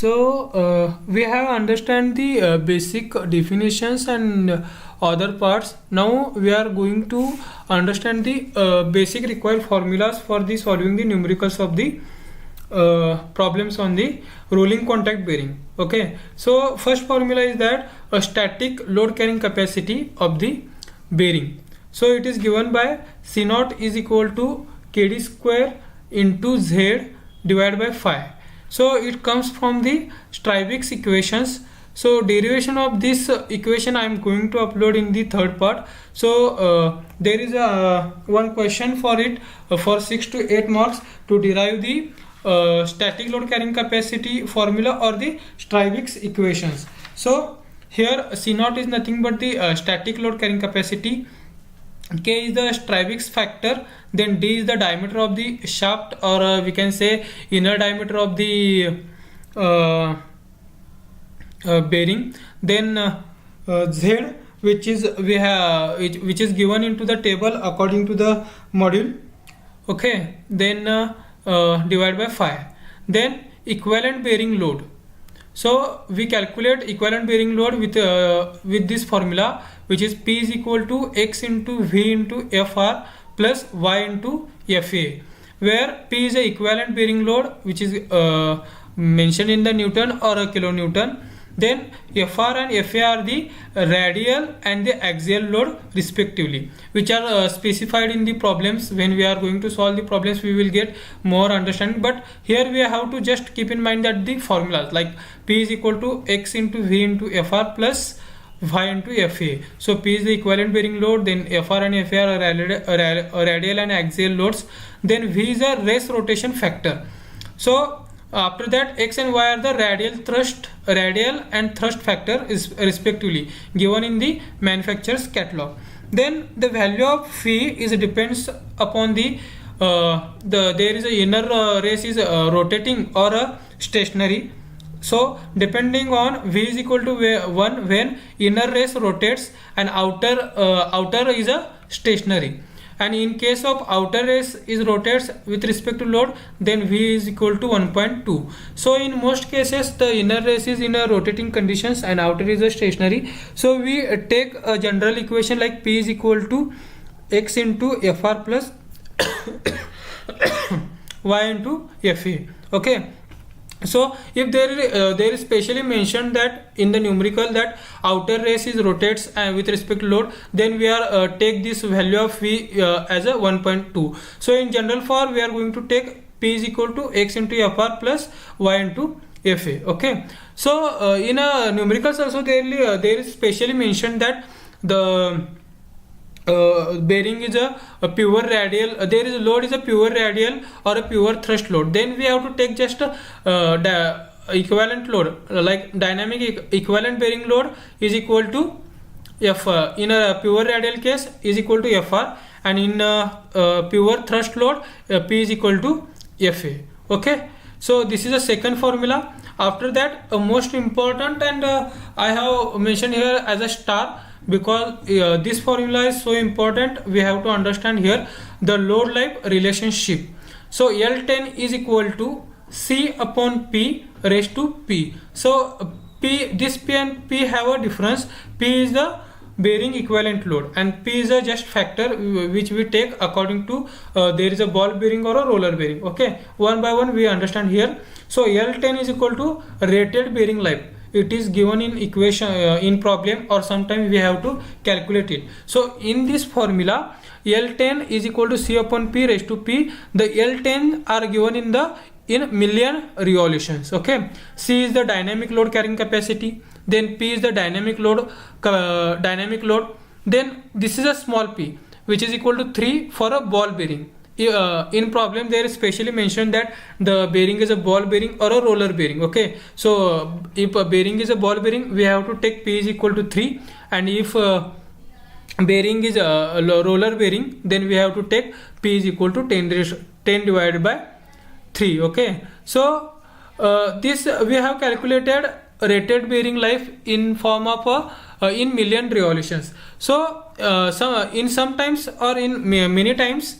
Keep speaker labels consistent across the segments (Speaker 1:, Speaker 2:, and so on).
Speaker 1: We have understand the basic definitions and other parts. Now we are going to understand the basic required formulas for the solving the numericals of the problems on the rolling contact bearing. Okay, so first formula is that a static load carrying capacity of the bearing. So it is given by C naught is equal to KD square into Z divided by phi. So it comes from the Stryvik's equations. So derivation of this equation I am going to upload in the third part. So there is a one question for it for 6 to 8 marks to derive the static load carrying capacity formula or the Stryvik's equations. So here C naught is nothing but the static load carrying capacity. K is the Stryvik's factor, then D is the diameter of the shaft, or we can say inner diameter of the bearing, then Z, which is which is given into the table according to the module. Okay, then divided by phi, then equivalent bearing load. So we calculate equivalent bearing load with this formula, which is P is equal to X into V into Fr plus Y into Fa, where P is the equivalent bearing load, which is mentioned in the Newton or a kilonewton. Then Fr and Fa are the radial and the axial load respectively, which are specified in the problems. When we are going to solve the problems, we will get more understanding, but here we have to just keep in mind that the formulas like P is equal to X into V into Fr plus Y into Fa. So P is the equivalent bearing load, then Fr and Fa are radial and axial loads, then V is a race rotation factor. So after that, X and Y are the radial and thrust factor is respectively given in the manufacturer's catalog. Then the value of phi is depends upon the there is a inner race is rotating or stationary. So depending on V is equal to 1 when inner race rotates and outer is a stationary. And in case of outer race is rotates with respect to load, then V is equal to 1.2. So in most cases the inner race is in a rotating conditions and outer is a stationary. So we take a general equation like P is equal to X into Fr plus Y into Fa. Okay. So if there is specially mentioned that in the numerical that outer race is rotates with respect to load, then we are take this value of V as a 1.2. So in general form we are going to take P is equal to X into Fr plus Y into Fa. Okay. So in a numericals also there is specially mentioned that the bearing is a pure radial, there is a load is a pure radial or a pure thrust load. Then we have to take just the equivalent load like dynamic equivalent bearing load is equal to F in a pure radial case is equal to Fr, and in pure thrust load P is equal to Fa. Okay, so this is a second formula. After that, most important, and I have mentioned here as a star, because this formula is so important, we have to understand here the load life relationship. So L10 is equal to C upon P raised to P. So this P and P have a difference. P is the bearing equivalent load and P is a just factor which we take according to there is a ball bearing or a roller bearing. Okay, one by one we understand here. So L10 is equal to rated bearing life. It is given in equation in problem, or sometimes we have to calculate it. So in this formula L10 is equal to C upon P raised to P. The L10 are given in million revolutions. Okay, C is the dynamic load carrying capacity, then P is the dynamic load, then this is a small p which is equal to 3 for a ball bearing. In problem there is specially mentioned that the bearing is a ball bearing or a roller bearing. Okay, so if a bearing is a ball bearing, we have to take P is equal to 3, and if bearing is a roller bearing, then we have to take P is equal to 10 divided by 3. Okay, so this we have calculated rated bearing life in form of in million revolutions. So sometimes or in many times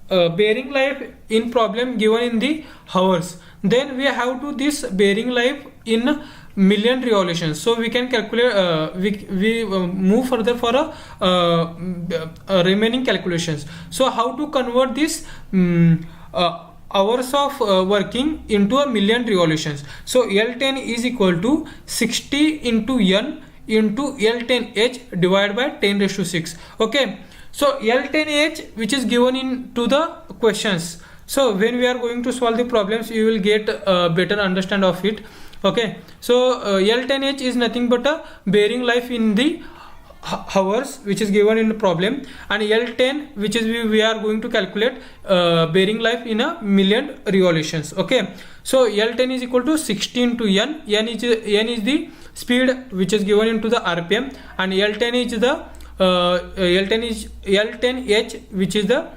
Speaker 1: bearing life in problem given in the hours, then we have to this bearing life in million revolutions. So we can calculate, we move further for a remaining calculations. So how to convert this hours of working into a million revolutions? So L10 is equal to 60 into N into L10H divided by 10 raised to 6. Okay, so L10H, which is given into the questions. So when we are going to solve the problems, you will get a better understand of it. Okay, so L10H is nothing but a bearing life in the hours, which is given in the problem, and L10, which is we are going to calculate bearing life in a million revolutions. Okay, so L10 is equal to 16 to N. N is the speed which is given into the RPM, and L10 is the L10H, which is the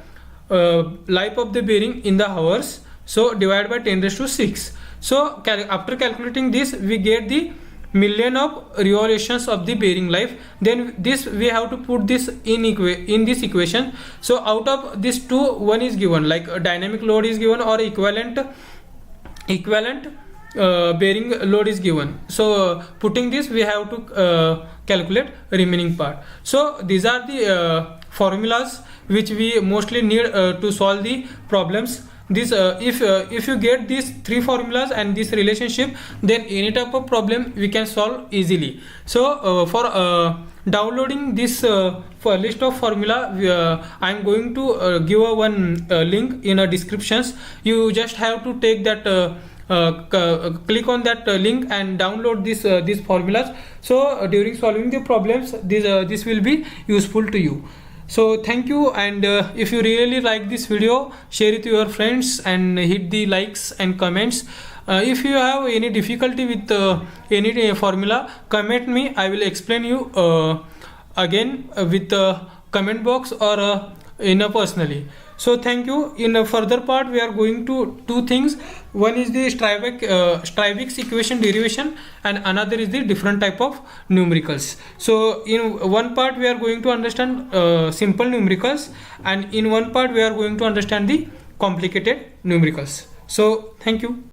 Speaker 1: life of the bearing in the hours. So divided by 10 raised to 6. So after calculating this, we get the million of revolutions of the bearing life. Then this we have to put this in this equation. So out of this two, one is given, like dynamic load is given or equivalent bearing load is given. So putting this, we have to calculate remaining part. So these are the formulas which we mostly need to solve the problems. This if you get these three formulas and this relationship, then any type of problem we can solve easily. So for downloading this for list of formula, I am going to give one link in a descriptions. You just have to take that click on that link and download these formulas. So during solving the problems, this will be useful to you. So thank you, and if you really like this video, share it to your friends and hit the likes and comments. If you have any difficulty with any formula, comment me. I will explain you again with comment box or in a personally. So thank you. In a further part, we are going to two things. One is the Strivik's equation derivation, and another is the different type of numericals. So in one part, we are going to understand simple numericals, and in one part, we are going to understand the complicated numericals. So thank you.